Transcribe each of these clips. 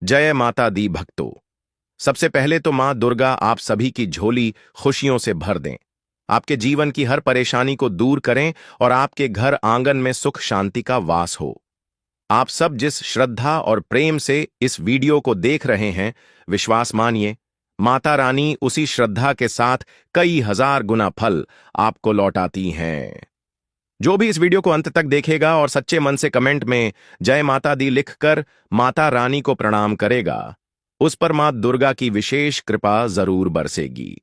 जय माता दी भक्तों। सबसे पहले तो मां दुर्गा आप सभी की झोली खुशियों से भर दें, आपके जीवन की हर परेशानी को दूर करें और आपके घर आंगन में सुख शांति का वास हो। आप सब जिस श्रद्धा और प्रेम से इस वीडियो को देख रहे हैं, विश्वास मानिए, माता रानी उसी श्रद्धा के साथ कई हजार गुना फल आपको लौटाती हैं। जो भी इस वीडियो को अंत तक देखेगा और सच्चे मन से कमेंट में जय माता दी लिखकर माता रानी को प्रणाम करेगा, उस पर मां दुर्गा की विशेष कृपा जरूर बरसेगी।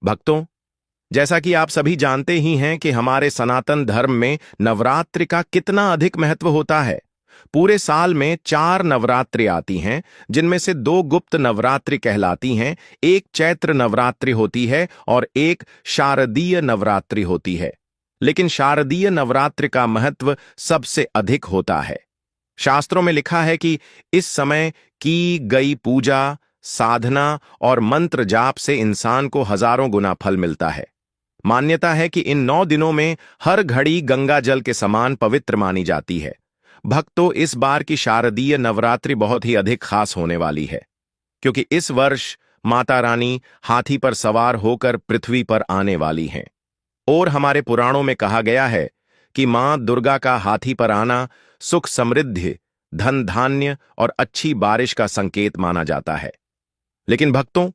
भक्तों, जैसा कि आप सभी जानते ही हैं कि हमारे सनातन धर्म में नवरात्रि का कितना अधिक महत्व होता है। पूरे साल में 4 नवरात्रि आती हैं, जिनमें से 2 गुप्त नवरात्रि कहलाती हैं। एक चैत्र नवरात्रि होती है और एक शारदीय नवरात्रि होती है। लेकिन शारदीय नवरात्रि का महत्व सबसे अधिक होता है। शास्त्रों में लिखा है कि इस समय की गई पूजा, साधना और मंत्र जाप से इंसान को हजारों गुना फल मिलता है। मान्यता है कि इन 9 दिनों में हर घड़ी गंगा जल के समान पवित्र मानी जाती है। भक्तों, इस बार की शारदीय नवरात्रि बहुत ही अधिक खास होने वाली है, क्योंकि इस वर्ष माता रानी हाथी पर सवार होकर पृथ्वी पर आने वाली हैं। और हमारे पुराणों में कहा गया है कि मां दुर्गा का हाथी पर आना सुख समृद्धि, धन धान्य और अच्छी बारिश का संकेत माना जाता है। लेकिन भक्तों,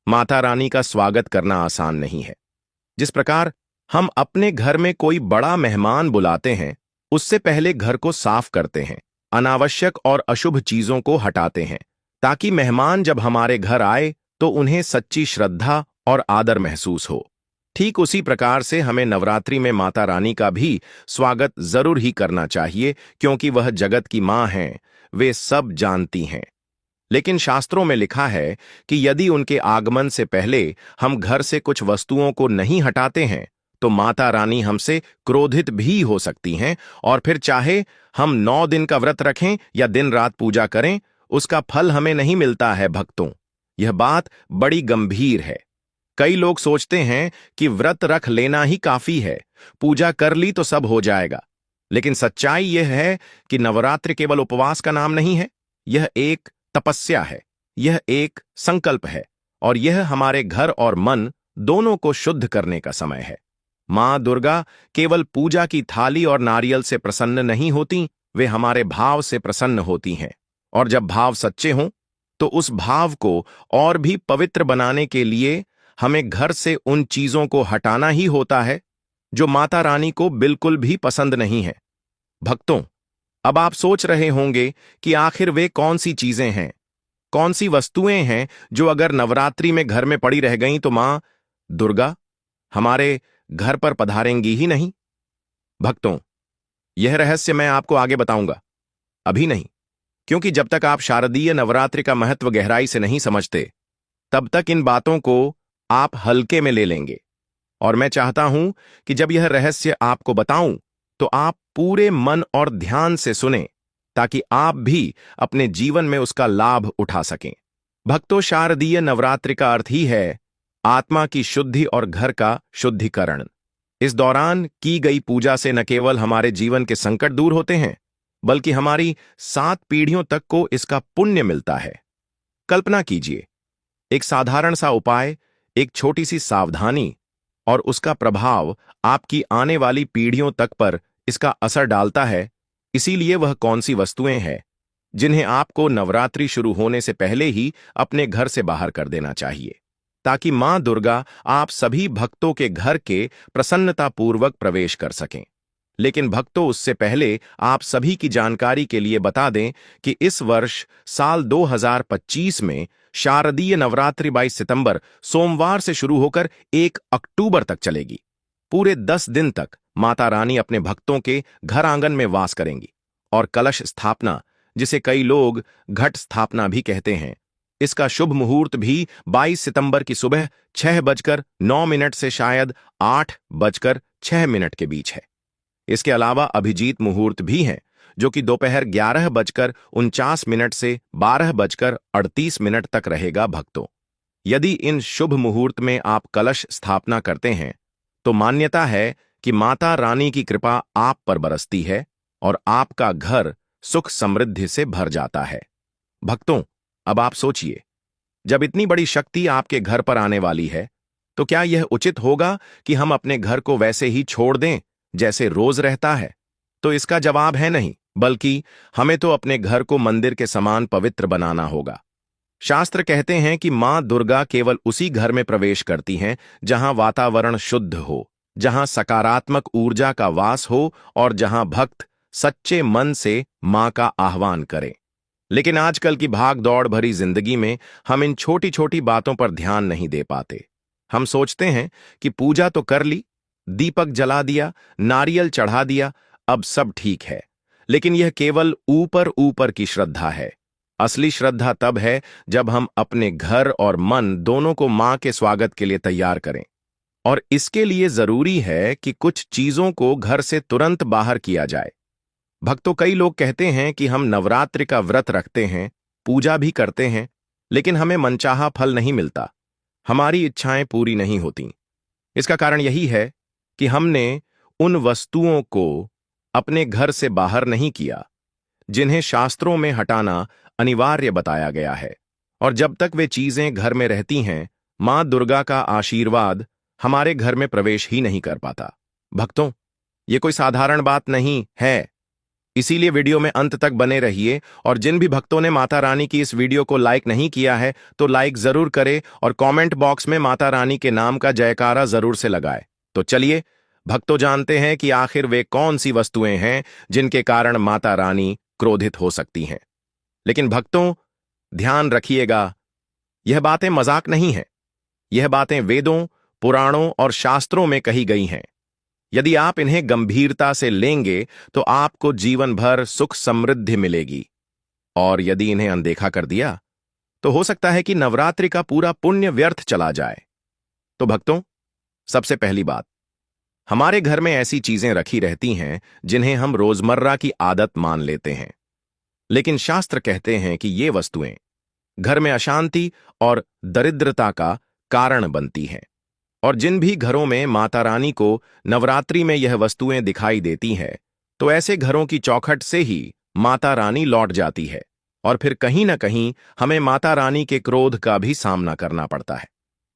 माता रानी का स्वागत करना आसान नहीं है। जिस प्रकार हम अपने घर में कोई बड़ा मेहमान बुलाते हैं, उससे पहले घर को साफ करते हैं, अनावश्यक और अशुभ चीजों को हटाते हैं, ताकि मेहमान जब हमारे घर आए तो उन्हें सच्ची श्रद्धा और आदर महसूस हो। ठीक उसी प्रकार से हमें नवरात्रि में माता रानी का भी स्वागत जरूर ही करना चाहिए, क्योंकि वह जगत की मां हैं, वे सब जानती हैं। लेकिन शास्त्रों में लिखा है कि यदि उनके आगमन से पहले हम घर से कुछ वस्तुओं को नहीं हटाते हैं, तो माता रानी हमसे क्रोधित भी हो सकती हैं, और फिर चाहे हम 9 दिन का व्रत रखें या दिन रात पूजा करें, उसका फल हमें नहीं मिलता है। भक्तों, यह बात बड़ी गंभीर है। कई लोग सोचते हैं कि व्रत रख लेना ही काफी है, पूजा कर ली तो सब हो जाएगा। लेकिन सच्चाई यह है कि नवरात्रि केवल उपवास का नाम नहीं है, यह एक तपस्या है, यह एक संकल्प है, और यह हमारे घर और मन दोनों को शुद्ध करने का समय है। मां दुर्गा केवल पूजा की थाली और नारियल से प्रसन्न नहीं होती, वे हमारे भाव से प्रसन्न होती हैं। और जब भाव सच्चे हों, तो उस भाव को और भी पवित्र बनाने के लिए हमें घर से उन चीजों को हटाना ही होता है जो माता रानी को बिल्कुल भी पसंद नहीं है। भक्तों, अब आप सोच रहे होंगे कि आखिर वे कौन सी चीजें हैं, कौन सी वस्तुएं हैं जो अगर नवरात्रि में घर में पड़ी रह गईं तो मां दुर्गा हमारे घर पर पधारेंगी ही नहीं। भक्तों, यह रहस्य मैं आपको आगे बताऊंगा, अभी नहीं, क्योंकि जब तक आप शारदीय नवरात्रि का महत्व गहराई से नहीं समझते, तब तक इन बातों को आप हल्के में ले लेंगे। और मैं चाहता हूं कि जब यह रहस्य आपको बताऊं तो आप पूरे मन और ध्यान से सुनें, ताकि आप भी अपने जीवन में उसका लाभ उठा सकें। भक्तों, शारदीय नवरात्रि का अर्थ ही है आत्मा की शुद्धि और घर का शुद्धिकरण। इस दौरान की गई पूजा से न केवल हमारे जीवन के संकट दूर होते हैं, बल्कि हमारी 7 पीढ़ियों तक को इसका पुण्य मिलता है। कल्पना कीजिए, एक साधारण सा उपाय, एक छोटी सी सावधानी, और उसका प्रभाव आपकी आने वाली पीढ़ियों तक पर इसका असर डालता है। इसीलिए वह कौन सी वस्तुएं हैं जिन्हें आपको नवरात्रि शुरू होने से पहले ही अपने घर से बाहर कर देना चाहिए, ताकि मां दुर्गा आप सभी भक्तों के घर के प्रसन्नतापूर्वक प्रवेश कर सकें। लेकिन भक्तों, उससे पहले आप सभी की जानकारी के लिए बता दें कि इस वर्ष साल 2025 में शारदीय नवरात्रि 22 सितंबर सोमवार से शुरू होकर 1 अक्टूबर तक चलेगी। पूरे 10 दिन तक माता रानी अपने भक्तों के घर आंगन में वास करेंगी, और कलश स्थापना, जिसे कई लोग घट स्थापना भी कहते हैं, इसका शुभ मुहूर्त भी 22 सितंबर की सुबह 6:09 से शायद 8:06 के बीच है। इसके अलावा अभिजीत मुहूर्त भी हैं, जो कि दोपहर 11:49 से 12:38 तक रहेगा। भक्तों, यदि इन शुभ मुहूर्त में आप कलश स्थापना करते हैं, तो मान्यता है कि माता रानी की कृपा आप पर बरसती है और आपका घर सुख समृद्धि से भर जाता है। भक्तों, अब आप सोचिए, जब इतनी बड़ी शक्ति आपके घर पर आने वाली है, तो क्या यह उचित होगा कि हम अपने घर को वैसे ही छोड़ दें जैसे रोज रहता है? तो इसका जवाब है नहीं, बल्कि हमें तो अपने घर को मंदिर के समान पवित्र बनाना होगा। शास्त्र कहते हैं कि मां दुर्गा केवल उसी घर में प्रवेश करती हैं जहां वातावरण शुद्ध हो, जहां सकारात्मक ऊर्जा का वास हो और जहां भक्त सच्चे मन से मां का आह्वान करें। लेकिन आजकल की भाग दौड़ भरी जिंदगी में हम इन छोटी छोटी बातों पर ध्यान नहीं दे पाते। हम सोचते हैं कि पूजा तो कर ली, दीपक जला दिया, नारियल चढ़ा दिया, अब सब ठीक है। लेकिन यह केवल ऊपर ऊपर की श्रद्धा है। असली श्रद्धा तब है जब हम अपने घर और मन दोनों को मां के स्वागत के लिए तैयार करें। और इसके लिए जरूरी है कि कुछ चीजों को घर से तुरंत बाहर किया जाए। भक्तों, कई लोग कहते हैं कि हम नवरात्रि का व्रत रखते हैं, पूजा भी करते हैं, लेकिन हमें मनचाहा फल नहीं मिलता, हमारी इच्छाएं पूरी नहीं होती। इसका कारण यही है कि हमने उन वस्तुओं को अपने घर से बाहर नहीं किया जिन्हें शास्त्रों में हटाना अनिवार्य बताया गया है। और जब तक वे चीजें घर में रहती हैं, मां दुर्गा का आशीर्वाद हमारे घर में प्रवेश ही नहीं कर पाता। भक्तों, ये कोई साधारण बात नहीं है, इसीलिए वीडियो में अंत तक बने रहिए। और जिन भी भक्तों ने माता रानी की इस वीडियो को लाइक नहीं किया है, तो लाइक जरूर करें और कमेंट बॉक्स में माता रानी के नाम का जयकारा जरूर से लगाए। तो चलिए भक्तों, जानते हैं कि आखिर वे कौन सी वस्तुएं हैं जिनके कारण माता रानी क्रोधित हो सकती हैं। लेकिन भक्तों, ध्यान रखिएगा, यह बातें मजाक नहीं हैं। यह बातें वेदों, पुराणों और शास्त्रों में कही गई हैं। यदि आप इन्हें गंभीरता से लेंगे तो आपको जीवन भर सुख समृद्धि मिलेगी। और यदि इन्हें अनदेखा कर दिया तो हो सकता है कि नवरात्रि का पूरा पुण्य व्यर्थ चला जाए। तो भक्तों, सबसे पहली बात, हमारे घर में ऐसी चीजें रखी रहती हैं जिन्हें हम रोजमर्रा की आदत मान लेते हैं, लेकिन शास्त्र कहते हैं कि ये वस्तुएं घर में अशांति और दरिद्रता का कारण बनती हैं। और जिन भी घरों में माता रानी को नवरात्रि में यह वस्तुएं दिखाई देती हैं, तो ऐसे घरों की चौखट से ही माता रानी लौट जाती है और फिर कहीं ना कहीं हमें माता रानी के क्रोध का भी सामना करना पड़ता है।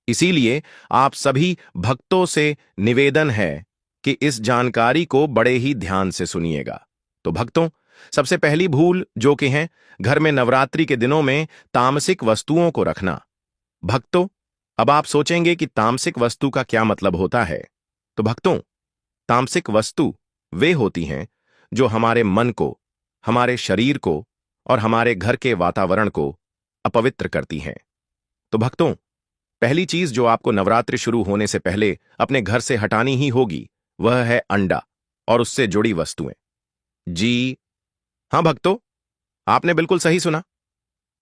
इसीलिए आप सभी भक्तों से निवेदन है कि इस जानकारी को बड़े ही ध्यान से सुनिएगा। तो भक्तों, सबसे पहली भूल जो कि है घर में नवरात्रि के दिनों में तामसिक वस्तुओं को रखना। भक्तों, अब आप सोचेंगे कि तामसिक वस्तु का क्या मतलब होता है। तो भक्तों, तामसिक वस्तु वे होती हैं जो हमारे मन को, हमारे शरीर को और हमारे घर के वातावरण को अपवित्र करती हैं। तो भक्तों, पहली चीज जो आपको नवरात्रि शुरू होने से पहले अपने घर से हटानी ही होगी, वह है अंडा और उससे जुड़ी वस्तुएं। जी हां भक्तों, आपने बिल्कुल सही सुना।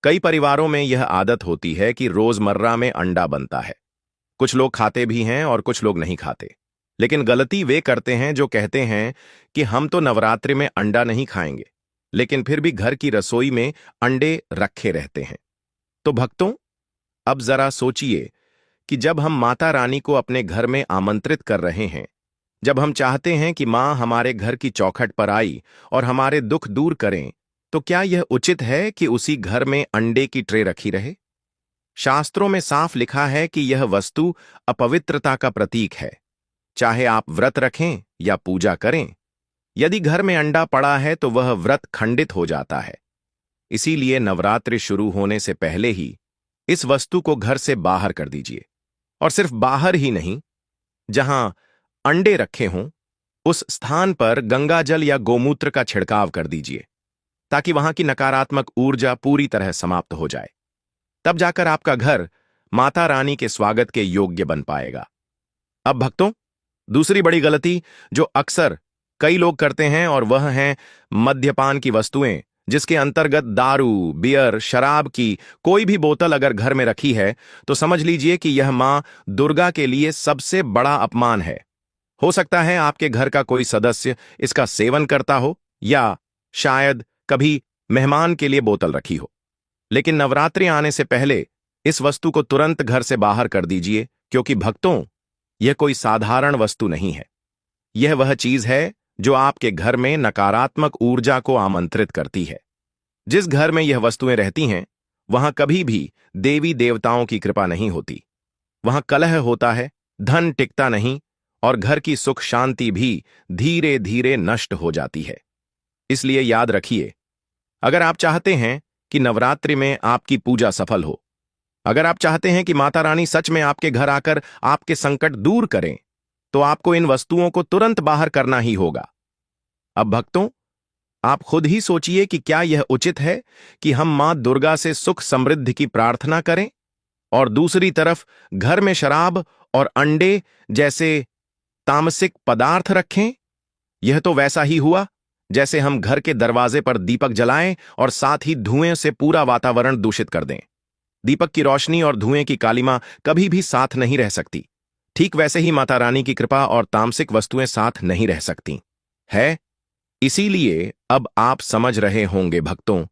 कई परिवारों में यह आदत होती है कि रोजमर्रा में अंडा बनता है। कुछ लोग खाते भी हैं और कुछ लोग नहीं खाते। लेकिन गलती वे करते हैं जो कहते हैं कि हम तो नवरात्रि में अंडा नहीं खाएंगे, लेकिन फिर भी घर की रसोई में अंडे रखे रहते हैं। तो भक्तों, अब जरा सोचिए कि जब हम माता रानी को अपने घर में आमंत्रित कर रहे हैं, जब हम चाहते हैं कि मां हमारे घर की चौखट पर आई और हमारे दुख दूर करें, तो क्या यह उचित है कि उसी घर में अंडे की ट्रे रखी रहे? शास्त्रों में साफ लिखा है कि यह वस्तु अपवित्रता का प्रतीक है। चाहे आप व्रत रखें या पूजा करें, यदि घर में अंडा पड़ा है तो वह व्रत खंडित हो जाता है। इसीलिए नवरात्रि शुरू होने से पहले ही इस वस्तु को घर से बाहर कर दीजिए। और सिर्फ बाहर ही नहीं, जहां अंडे रखे हों उस स्थान पर गंगाजल या गोमूत्र का छिड़काव कर दीजिए, ताकि वहां की नकारात्मक ऊर्जा पूरी तरह समाप्त हो जाए। तब जाकर आपका घर माता रानी के स्वागत के योग्य बन पाएगा। अब भक्तों, दूसरी बड़ी गलती जो अक्सर कई लोग करते हैं, और वह है मद्यपान की वस्तुएं, जिसके अंतर्गत दारू, बियर, शराब की कोई भी बोतल अगर घर में रखी है तो समझ लीजिए कि यह मां दुर्गा के लिए सबसे बड़ा अपमान है। हो सकता है आपके घर का कोई सदस्य इसका सेवन करता हो या शायद कभी मेहमान के लिए बोतल रखी हो। लेकिन नवरात्रि आने से पहले इस वस्तु को तुरंत घर से बाहर कर दीजिए, क्योंकि भक्तों, यह कोई साधारण वस्तु नहीं है। यह वह चीज है जो आपके घर में नकारात्मक ऊर्जा को आमंत्रित करती है। जिस घर में यह वस्तुएं रहती हैं, वहां कभी भी देवी देवताओं की कृपा नहीं होती। वहां कलह होता है, धन टिकता नहीं और घर की सुख शांति भी धीरे धीरे नष्ट हो जाती है। इसलिए याद रखिए, अगर आप चाहते हैं कि नवरात्रि में आपकी पूजा सफल हो, अगर आप चाहते हैं कि माता रानी सच में आपके घर आकर आपके संकट दूर करें, तो आपको इन वस्तुओं को तुरंत बाहर करना ही होगा। अब भक्तों, आप खुद ही सोचिए कि क्या यह उचित है कि हम मां दुर्गा से सुख समृद्धि की प्रार्थना करें और दूसरी तरफ घर में शराब और अंडे जैसे तामसिक पदार्थ रखें? यह तो वैसा ही हुआ जैसे हम घर के दरवाजे पर दीपक जलाएं और साथ ही धुएं से पूरा वातावरण दूषित कर दें। दीपक की रोशनी और धुएं की कालिमा कभी भी साथ नहीं रह सकती। ठीक वैसे ही माता रानी की कृपा और तामसिक वस्तुएं साथ नहीं रह सकती है। इसीलिए अब आप समझ रहे होंगे भक्तों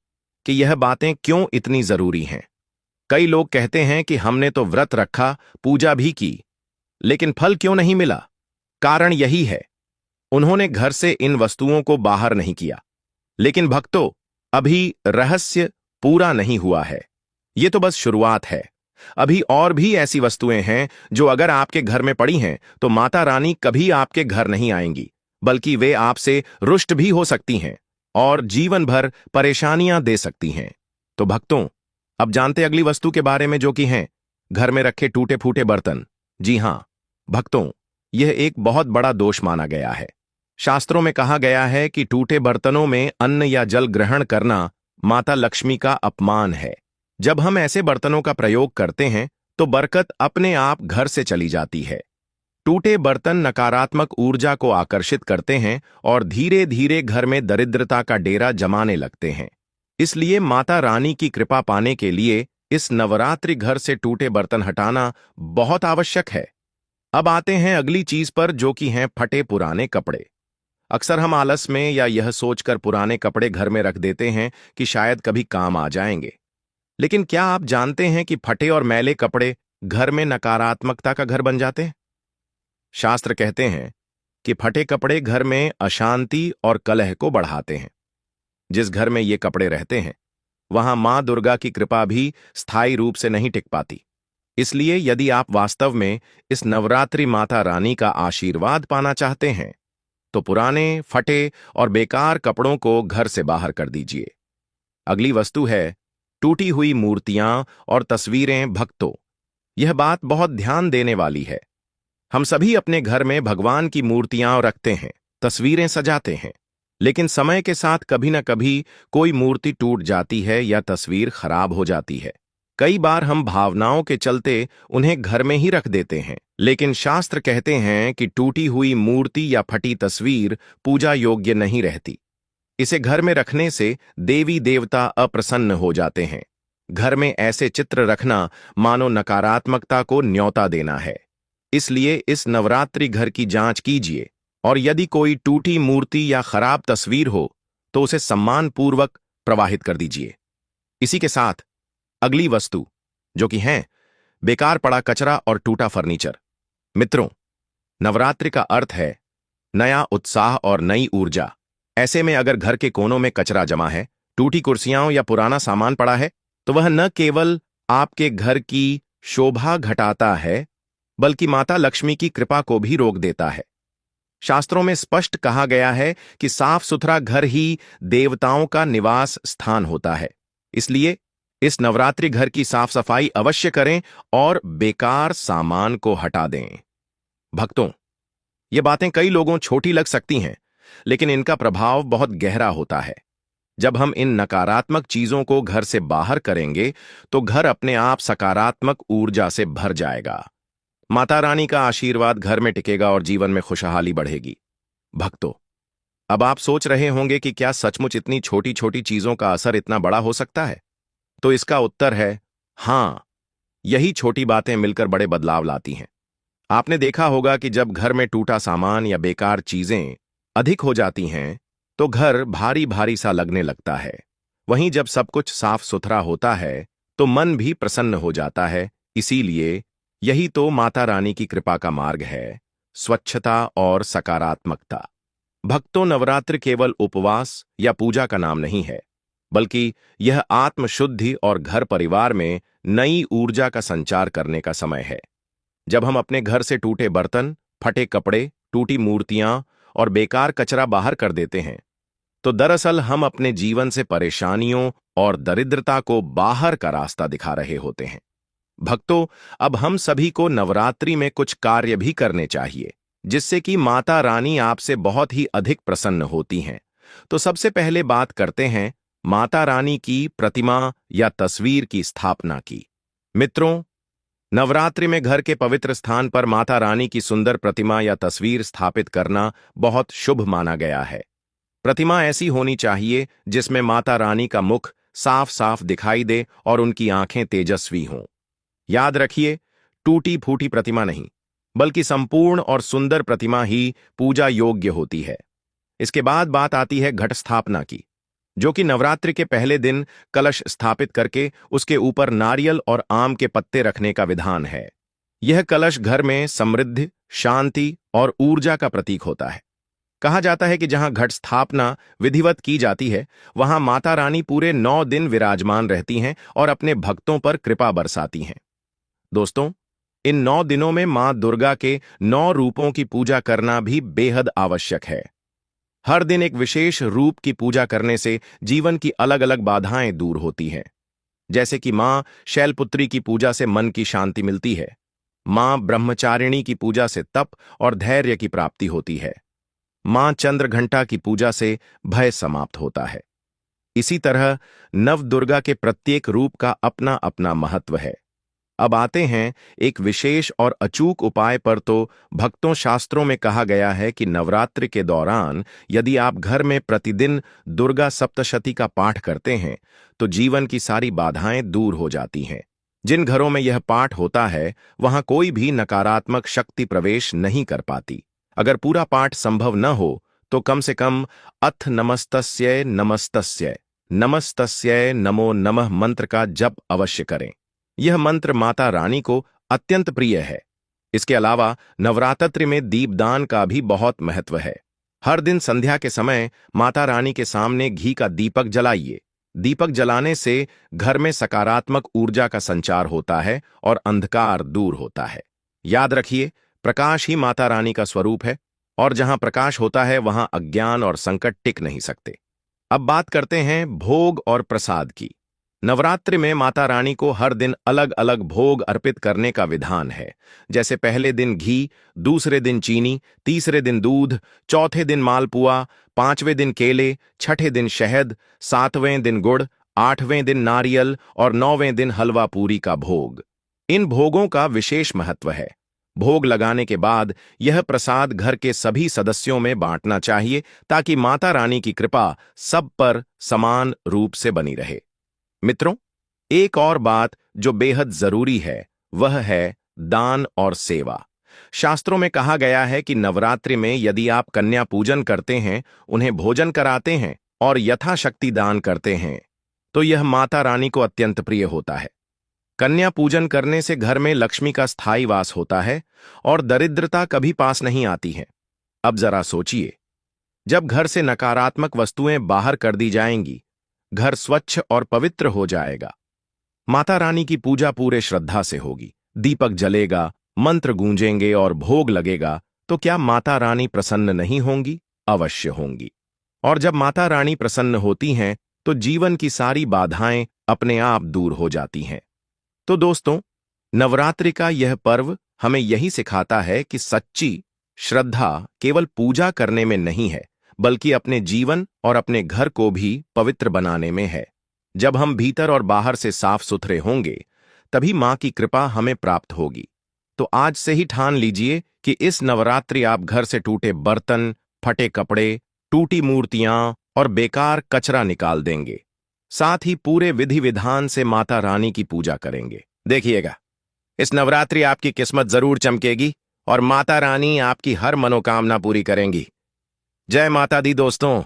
कि यह बातें क्यों इतनी जरूरी हैं। कई लोग कहते हैं कि हमने तो व्रत रखा, पूजा भी की, लेकिन फल क्यों नहीं मिला? कारण यही है, उन्होंने घर से इन वस्तुओं को बाहर नहीं किया। लेकिन भक्तों, अभी रहस्य पूरा नहीं हुआ है। ये तो बस शुरुआत है। अभी और भी ऐसी वस्तुएं हैं जो अगर आपके घर में पड़ी हैं तो माता रानी कभी आपके घर नहीं आएंगी, बल्कि वे आपसे रुष्ट भी हो सकती हैं और जीवन भर परेशानियां दे सकती हैं। तो भक्तों, अब जानते अगली वस्तु के बारे में, जो कि हैं घर में रखे टूटे फूटे बर्तन। जी हां भक्तों, यह एक बहुत बड़ा दोष माना गया है। शास्त्रों में कहा गया है कि टूटे बर्तनों में अन्न या जल ग्रहण करना माता लक्ष्मी का अपमान है। जब हम ऐसे बर्तनों का प्रयोग करते हैं तो बरकत अपने आप घर से चली जाती है। टूटे बर्तन नकारात्मक ऊर्जा को आकर्षित करते हैं और धीरे धीरे घर में दरिद्रता का डेरा जमाने लगते हैं। इसलिए माता रानी की कृपा पाने के लिए इस नवरात्रि घर से टूटे बर्तन हटाना बहुत आवश्यक है। अब आते हैं अगली चीज पर, जो कि हैं फटे पुराने कपड़े। अक्सर हम आलस में या यह सोचकर पुराने कपड़े घर में रख देते हैं कि शायद कभी काम आ जाएंगे। लेकिन क्या आप जानते हैं कि फटे और मैले कपड़े घर में नकारात्मकता का घर बन जाते हैं? शास्त्र कहते हैं कि फटे कपड़े घर में अशांति और कलह को बढ़ाते हैं। जिस घर में ये कपड़े रहते हैं, वहां मां दुर्गा की कृपा भी स्थायी रूप से नहीं टिक पाती। इसलिए यदि आप वास्तव में इस नवरात्रि माता रानी का आशीर्वाद पाना चाहते हैं, तो पुराने, फटे और बेकार कपड़ों को घर से बाहर कर दीजिए। अगली वस्तु है टूटी हुई मूर्तियां और तस्वीरें। भक्तों, यह बात बहुत ध्यान देने वाली है। हम सभी अपने घर में भगवान की मूर्तियां रखते हैं, तस्वीरें सजाते हैं, लेकिन समय के साथ कभी न कभी कोई मूर्ति टूट जाती है या तस्वीर खराब हो जाती है। कई बार हम भावनाओं के चलते उन्हें घर में ही रख देते हैं, लेकिन शास्त्र कहते हैं कि टूटी हुई मूर्ति या फटी तस्वीर पूजा योग्य नहीं रहती। इसे घर में रखने से देवी देवता अप्रसन्न हो जाते हैं। घर में ऐसे चित्र रखना मानो नकारात्मकता को न्योता देना है। इसलिए इस नवरात्रि घर की जांच कीजिए और यदि कोई टूटी मूर्ति या खराब तस्वीर हो तो उसे सम्मानपूर्वक प्रवाहित कर दीजिए। इसी के साथ अगली वस्तु, जो कि है बेकार पड़ा कचरा और टूटा फर्नीचर। मित्रों, नवरात्रि का अर्थ है नया उत्साह और नई ऊर्जा। ऐसे में अगर घर के कोनों में कचरा जमा है, टूटी कुर्सियां या पुराना सामान पड़ा है, तो वह न केवल आपके घर की शोभा घटाता है, बल्कि माता लक्ष्मी की कृपा को भी रोक देता है। शास्त्रों में स्पष्ट कहा गया है कि साफ सुथरा घर ही देवताओं का निवास स्थान होता है। इसलिए इस नवरात्रि घर की साफ सफाई अवश्य करें और बेकार सामान को हटा दें। भक्तों, ये बातें कई लोगों छोटी लग सकती हैं, लेकिन इनका प्रभाव बहुत गहरा होता है। जब हम इन नकारात्मक चीजों को घर से बाहर करेंगे तो घर अपने आप सकारात्मक ऊर्जा से भर जाएगा। माता रानी का आशीर्वाद घर में टिकेगा और जीवन में खुशहाली बढ़ेगी। भक्तों, अब आप सोच रहे होंगे कि क्या सचमुच इतनी छोटी छोटी चीजों का असर इतना बड़ा हो सकता है? तो इसका उत्तर है हां, यही छोटी बातें मिलकर बड़े बदलाव लाती हैं। आपने देखा होगा कि जब घर में टूटा सामान या बेकार चीजें अधिक हो जाती हैं तो घर भारी भारी सा लगने लगता है। वहीं जब सब कुछ साफ सुथरा होता है तो मन भी प्रसन्न हो जाता है। इसीलिए यही तो माता रानी की कृपा का मार्ग है, स्वच्छता और सकारात्मकता। भक्तों, नवरात्र केवल उपवास या पूजा का नाम नहीं है। बल्कि यह आत्मशुद्धि और घर परिवार में नई ऊर्जा का संचार करने का समय है। जब हम अपने घर से टूटे बर्तन, फटे कपड़े, टूटी मूर्तियां और बेकार कचरा बाहर कर देते हैं, तो दरअसल हम अपने जीवन से परेशानियों और दरिद्रता को बाहर का रास्ता दिखा रहे होते हैं। भक्तों, अब हम सभी को नवरात्रि में कुछ कार्य भी करने चाहिए, जिससे कि माता रानी आपसे बहुत ही अधिक प्रसन्न होती हैं। तो सबसे पहले बात करते हैं माता रानी की प्रतिमा या तस्वीर की स्थापना की। मित्रों, नवरात्रि में घर के पवित्र स्थान पर माता रानी की सुंदर प्रतिमा या तस्वीर स्थापित करना बहुत शुभ माना गया है। प्रतिमा ऐसी होनी चाहिए जिसमें माता रानी का मुख साफ साफ दिखाई दे और उनकी आंखें तेजस्वी हों। याद रखिए, टूटी फूटी प्रतिमा नहीं, बल्कि संपूर्ण और सुंदर प्रतिमा ही पूजा योग्य होती है। इसके बाद बात आती है घट स्थापना की, जो कि नवरात्रि के पहले दिन कलश स्थापित करके उसके ऊपर नारियल और आम के पत्ते रखने का विधान है। यह कलश घर में समृद्धि, शांति और ऊर्जा का प्रतीक होता है। कहा जाता है कि जहां घट स्थापना विधिवत की जाती है, वहां माता रानी पूरे 9 दिन विराजमान रहती हैं और अपने भक्तों पर कृपा बरसाती हैं। दोस्तों, इन 9 दिनों में मां दुर्गा के 9 रूपों की पूजा करना भी बेहद आवश्यक है। हर दिन एक विशेष रूप की पूजा करने से जीवन की अलग अलग बाधाएं दूर होती हैं। जैसे कि मां शैलपुत्री की पूजा से मन की शांति मिलती है, मां ब्रह्मचारिणी की पूजा से तप और धैर्य की प्राप्ति होती है, मां चंद्रघंटा की पूजा से भय समाप्त होता है। इसी तरह नव दुर्गा के प्रत्येक रूप का अपना अपना महत्व है। अब आते हैं एक विशेष और अचूक उपाय पर। तो भक्तों, शास्त्रों में कहा गया है कि नवरात्रि के दौरान यदि आप घर में प्रतिदिन दुर्गा सप्तशती का पाठ करते हैं, तो जीवन की सारी बाधाएं दूर हो जाती हैं। जिन घरों में यह पाठ होता है, वहां कोई भी नकारात्मक शक्ति प्रवेश नहीं कर पाती। अगर पूरा पाठ संभव न हो, तो कम से कम अथ नमस्तस्यै नमस्तस्यै नमस्तस्यै नमो नमः मंत्र का जप अवश्य करें। यह मंत्र माता रानी को अत्यंत प्रिय है। इसके अलावा नवरात्रि में दीपदान का भी बहुत महत्व है। हर दिन संध्या के समय माता रानी के सामने घी का दीपक जलाइए। दीपक जलाने से घर में सकारात्मक ऊर्जा का संचार होता है और अंधकार दूर होता है। याद रखिए, प्रकाश ही माता रानी का स्वरूप है, और जहां प्रकाश होता है वहां अज्ञान और संकट टिक नहीं सकते। अब बात करते हैं भोग और प्रसाद की। नवरात्रि में माता रानी को हर दिन अलग अलग भोग अर्पित करने का विधान है। जैसे पहले दिन घी, दूसरे दिन चीनी, तीसरे दिन दूध, चौथे दिन मालपुआ, पांचवें दिन केले, छठे दिन शहद, सातवें दिन गुड़, आठवें दिन नारियल और 9वें दिन हलवा पूरी का भोग। इन भोगों का विशेष महत्व है। भोग लगाने के बाद यह प्रसाद घर के सभी सदस्यों में बांटना चाहिए, ताकि माता रानी की कृपा सब पर समान रूप से बनी रहे। मित्रों, एक और बात जो बेहद जरूरी है, वह है दान और सेवा। शास्त्रों में कहा गया है कि नवरात्रि में यदि आप कन्या पूजन करते हैं, उन्हें भोजन कराते हैं और यथाशक्ति दान करते हैं, तो यह माता रानी को अत्यंत प्रिय होता है। कन्या पूजन करने से घर में लक्ष्मी का स्थायी वास होता है और दरिद्रता कभी पास नहीं आती है। अब जरा सोचिए, जब घर से नकारात्मक वस्तुएं बाहर कर दी जाएंगी, घर स्वच्छ और पवित्र हो जाएगा। माता रानी की पूजा पूरे श्रद्धा से होगी, दीपक जलेगा, मंत्र गूंजेंगे और भोग लगेगा, तो क्या माता रानी प्रसन्न नहीं होंगी? अवश्य होंगी। और जब माता रानी प्रसन्न होती हैं, तो जीवन की सारी बाधाएं अपने आप दूर हो जाती हैं। तो दोस्तों, नवरात्रि का यह पर्व हमें यही सिखाता है कि सच्ची श्रद्धा केवल पूजा करने में नहीं है, बल्कि अपने जीवन और अपने घर को भी पवित्र बनाने में है। जब हम भीतर और बाहर से साफ सुथरे होंगे, तभी मां की कृपा हमें प्राप्त होगी। तो आज से ही ठान लीजिए कि इस नवरात्रि आप घर से टूटे बर्तन, फटे कपड़े, टूटी मूर्तियां और बेकार कचरा निकाल देंगे। साथ ही पूरे विधि विधान से माता रानी की पूजा करेंगे। देखिएगा, इस नवरात्रि आपकी किस्मत जरूर चमकेगी और माता रानी आपकी हर मनोकामना पूरी करेंगी। जय माता दी दोस्तों।